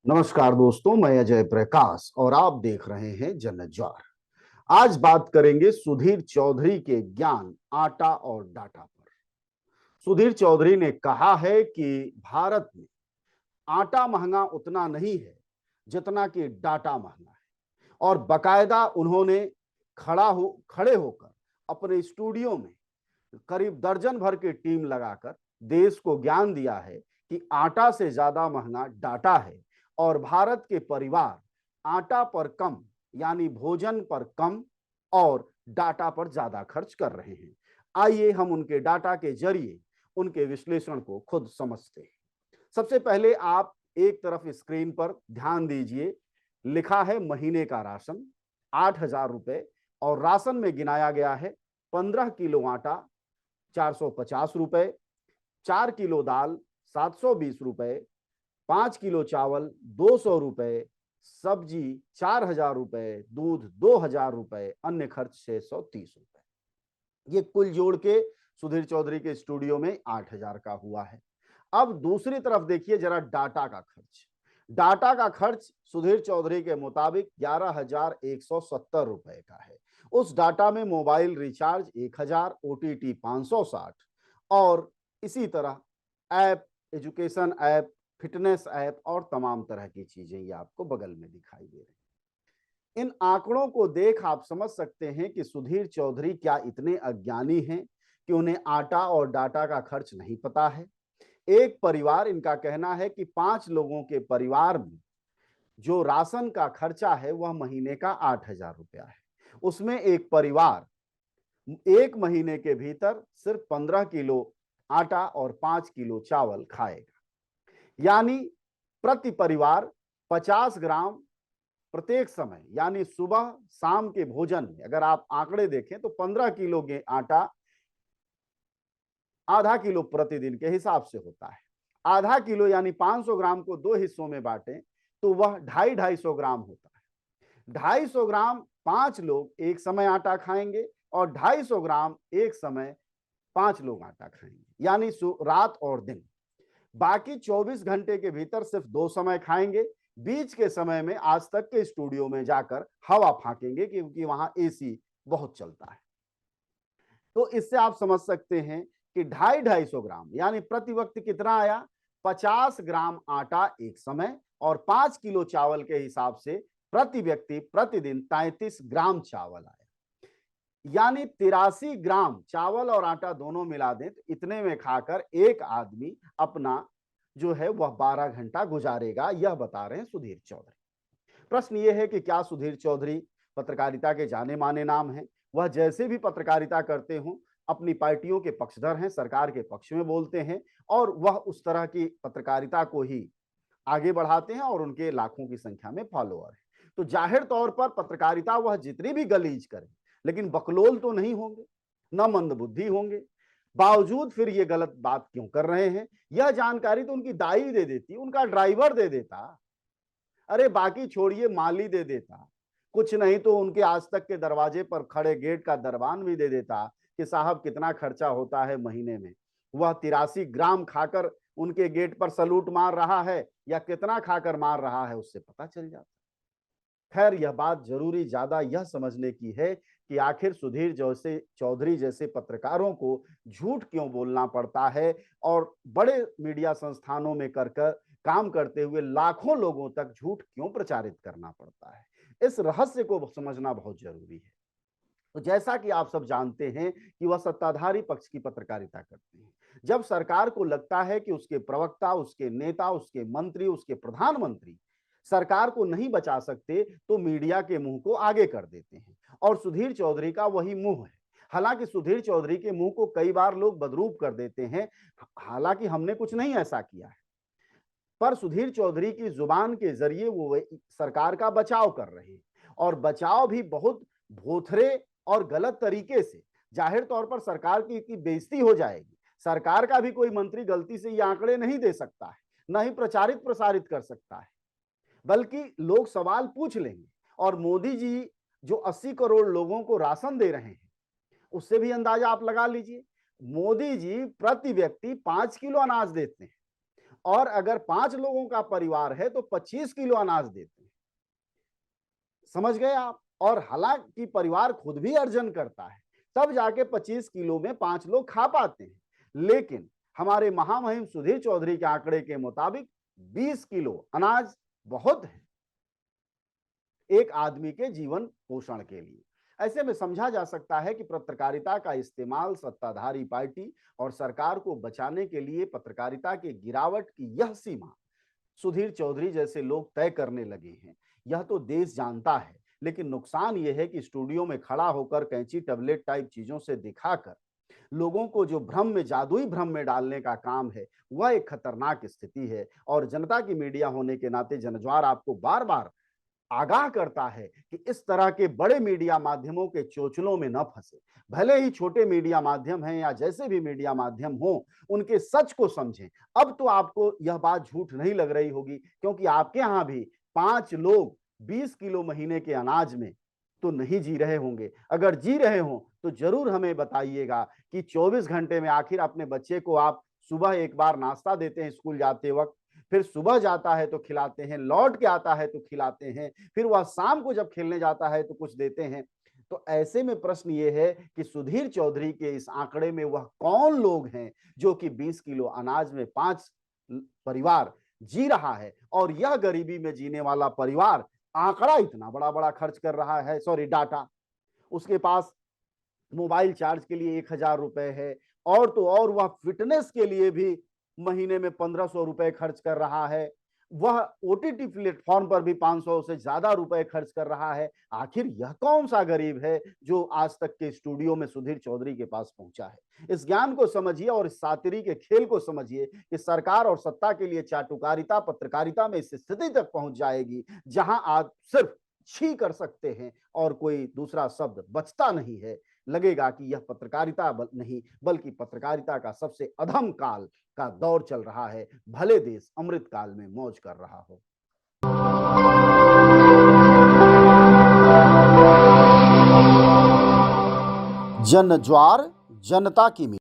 नमस्कार दोस्तों, मैं अजय प्रकाश और आप देख रहे हैं जन्नत ज्वार। आज बात करेंगे सुधीर चौधरी के ज्ञान आटा और डाटा पर। सुधीर चौधरी ने कहा है कि भारत में आटा महंगा उतना नहीं है जितना कि डाटा महंगा है। और बकायदा उन्होंने खड़े होकर अपने स्टूडियो में करीब दर्जन भर की टीम लगाकर देश को ज्ञान दिया है कि आटा से ज्यादा महंगा डाटा है और भारत के परिवार आटा पर कम यानी भोजन पर कम और डाटा पर ज्यादा खर्च कर रहे हैं। आइए हम उनके डाटा के जरिए उनके विश्लेषण को खुद समझते हैं। सबसे पहले आप एक तरफ स्क्रीन पर ध्यान दीजिए, लिखा है महीने का राशन 8,000 रुपए और राशन में गिनाया गया है 15 किलो आटा 450 रुपए, 4 किलो दाल 720 रुपए, 5 किलो चावल 200 रुपए, सब्जी 4,000 रुपए, दूध 2,000 रुपए, अन्य खर्च 630 रुपए। ये कुल जोड़ के सुधीर चौधरी के स्टूडियो में 8,000 का हुआ है। अब दूसरी तरफ देखिए जरा डाटा का खर्च। डाटा का खर्च सुधीर चौधरी के मुताबिक 11,170 रुपए का है। उस डाटा में मोबाइल रिचार्ज 1,000, OTT 560 और इसी तरह app, education app, fitness app और तमाम तरह की चीजें ये आपको बगल में दिखाई दे रही। इन आंकड़ों को देख आप समझ सकते हैं कि सुधीर चौधरी क्या इतने अज्ञानी हैं कि उन्हें आटा और डाटा का खर्च नहीं पता है। एक परिवार, इनका कहना है कि 5 लोगों के परिवार में जो राशन का खर्चा है वह महीने का 8,000 रुपया है। उसमें एक परिवार एक महीने के भीतर सिर्फ 15 किलो आटा और 5 किलो चावल खाएगा। यानी प्रति परिवार 50 ग्राम प्रत्येक समय, यानी सुबह शाम के भोजन में अगर आप आंकड़े देखें तो 15 किलो आटा आधा किलो प्रतिदिन के हिसाब से होता है। आधा किलो यानी 500 ग्राम को दो हिस्सों में बांटें तो वह 250 ग्राम होता है। 250 ग्राम 5 लोग एक समय आटा खाएंगे और 250 ग्राम एक समय 5 लोग आटा खाएंगे, यानी रात और दिन। बाकी 24 घंटे के भीतर सिर्फ 2 समय खाएंगे। बीच के समय में आज तक के स्टूडियो में जाकर हवा फाकेंगे क्योंकि वहां एसी बहुत चलता है। तो इससे आप समझ सकते हैं कि 250 ग्राम यानी प्रति वक्त कितना आया, 50 ग्राम आटा एक समय और 5 किलो चावल के हिसाब से प्रति व्यक्ति प्रतिदिन 33 ग्राम चावल आया। यानी 83 ग्राम चावल और आटा दोनों मिला दें तो इतने में खाकर एक आदमी अपना जो है वह 12 घंटा गुजारेगा, यह बता रहे हैं सुधीर चौधरी। प्रश्न यह है कि क्या सुधीर चौधरी पत्रकारिता के जाने माने नाम हैं? वह जैसे भी पत्रकारिता करते हों अपनी पार्टियों के पक्षधर हैं, सरकार के पक्ष में बोलते हैं और वह उस तरह की पत्रकारिता को ही आगे बढ़ाते हैं और उनके लाखों की संख्या में फॉलोअर हैं। तो जाहिर तौर पर पत्रकारिता वह जितनी भी गलीज करें लेकिन बकलोल तो नहीं होंगे, न मंदबुद्धि होंगे। बावजूद फिर ये गलत बात क्यों कर रहे हैं? यह जानकारी तो उनकी दाई दे देती, उनका ड्राइवर दे देता, अरे बाकी छोड़िए माली दे देता, कुछ नहीं तो उनके आज तक के दरवाजे पर खड़े गेट का दरबान भी दे देता कि साहब कितना खर्चा होता है महीने में। वह 83 ग्राम खाकर उनके गेट पर सलूट मार रहा है या कितना खाकर मार रहा है उससे पता चल जाता। खैर यह बात जरूरी ज्यादा यह समझने की है कि आखिर सुधीर जैसे चौधरी जैसे पत्रकारों को झूठ क्यों बोलना पड़ता है और बड़े मीडिया संस्थानों में कर काम करते हुए लाखों लोगों तक झूठ क्यों प्रचारित करना पड़ता है। इस रहस्य को समझना बहुत जरूरी है। तो जैसा कि आप सब जानते हैं कि वह सत्ताधारी पक्ष की पत्रकारिता करते हैं। जब सरकार को लगता है कि उसके प्रवक्ता, उसके नेता, उसके मंत्री, उसके प्रधानमंत्री सरकार को नहीं बचा सकते तो मीडिया के मुंह को आगे कर देते हैं और सुधीर चौधरी का वही मुंह है। हालांकि सुधीर चौधरी के मुंह को कई बार लोग बदरूप कर देते हैं, हालांकि हमने कुछ नहीं ऐसा किया है, पर सुधीर चौधरी की जुबान के जरिए वो सरकार का बचाव कर रहे हैं और बचाव भी बहुत भोथरे और गलत तरीके से। जाहिर तौर पर सरकार की बेइज्जती हो जाएगी। सरकार का भी कोई मंत्री गलती से ये आंकड़े नहीं दे सकता है, न ही प्रचारित प्रसारित कर सकता है, बल्कि लोग सवाल पूछ लेंगे। और मोदी जी जो 80 करोड़ लोगों को राशन दे रहे हैं उससे भी अंदाजा आप लगा लीजिए। मोदी जी प्रति व्यक्ति 5 किलो अनाज देते हैं और अगर 5 लोगों का परिवार है तो 25 किलो अनाज देते हैं। समझ गए आप? और हालांकि परिवार खुद भी अर्जन करता है, तब जाके 25 किलो में 5 लोग खा पाते हैं। लेकिन हमारे महामहिम सुधीर चौधरी के आंकड़े के मुताबिक 20 किलो अनाज बहुत है एक आदमी के जीवन पोषण के लिए। ऐसे में समझा जा सकता है कि पत्रकारिता का इस्तेमाल सत्ताधारी पार्टी और सरकार को बचाने के लिए पत्रकारिता के गिरावट की यह सीमा सुधीर चौधरी जैसे लोग तय करने लगे हैं। यह तो देश जानता है, लेकिन नुकसान यह है कि स्टूडियो में खड़ा होकर कैंची टैबलेट टाइप चीजों से दिखाकर लोगों को जो भ्रम में, जादुई भ्रम में डालने का काम है, वह एक खतरनाक स्थिति है। और जनता की मीडिया होने के नाते जनज्वार आपको बार बार आगाह करता है कि इस तरह के बड़े मीडिया माध्यमों के चोचलों में न फंसे। भले ही छोटे मीडिया माध्यम हैं या जैसे भी मीडिया माध्यम हो, उनके सच को समझें। अब तो आपको यह बात झूठ नहीं लग रही होगी, क्योंकि आपके यहां भी 5 लोग 20 किलो महीने के अनाज में तो नहीं जी रहे होंगे। अगर जी रहे हों तो जरूर हमें बताइएगा कि 24 घंटे में आखिर अपने बच्चे को आप सुबह एक बार नाश्ता देते हैं स्कूल जाते वक्त, फिर सुबह जाता है तो खिलाते हैं, लौट के आता है तो खिलाते हैं, फिर वह शाम को जब खेलने जाता है तो कुछ देते हैं। तो ऐसे में प्रश्न ये है कि सुधीर चौधरी के इस आंकड़े में वह कौन लोग हैं जो कि 20 किलो अनाज में 5 परिवार जी रहा है, और यह गरीबी में जीने वाला परिवार आंकड़ा इतना बड़ा बड़ा खर्च कर रहा है, सॉरी डाटा, उसके पास मोबाइल चार्ज के लिए 1000 रुपए है, और तो और वह फिटनेस के लिए भी महीने में 1500 रुपए खर्च कर रहा है, वह ओटीटी प्लेटफॉर्म पर भी 500 से ज्यादा रुपए खर्च कर रहा है। आखिर यह कौन सा गरीब है जो आज तक के स्टूडियो में सुधीर चौधरी के पास पहुंचा है? इस ज्ञान को समझिए और इस सातिरी के खेल को समझिए कि सरकार और सत्ता के लिए चाटुकारिता पत्रकारिता में इस स्थिति तक पहुंच जाएगी जहां आप सिर्फ छी कर सकते हैं और कोई दूसरा शब्द बचता नहीं है। लगेगा कि यह पत्रकारिता नहीं बल्कि पत्रकारिता का सबसे अधम काल का दौर चल रहा है। भले देश अमृत काल में मौज कर रहा हो। जनज्वार जनता की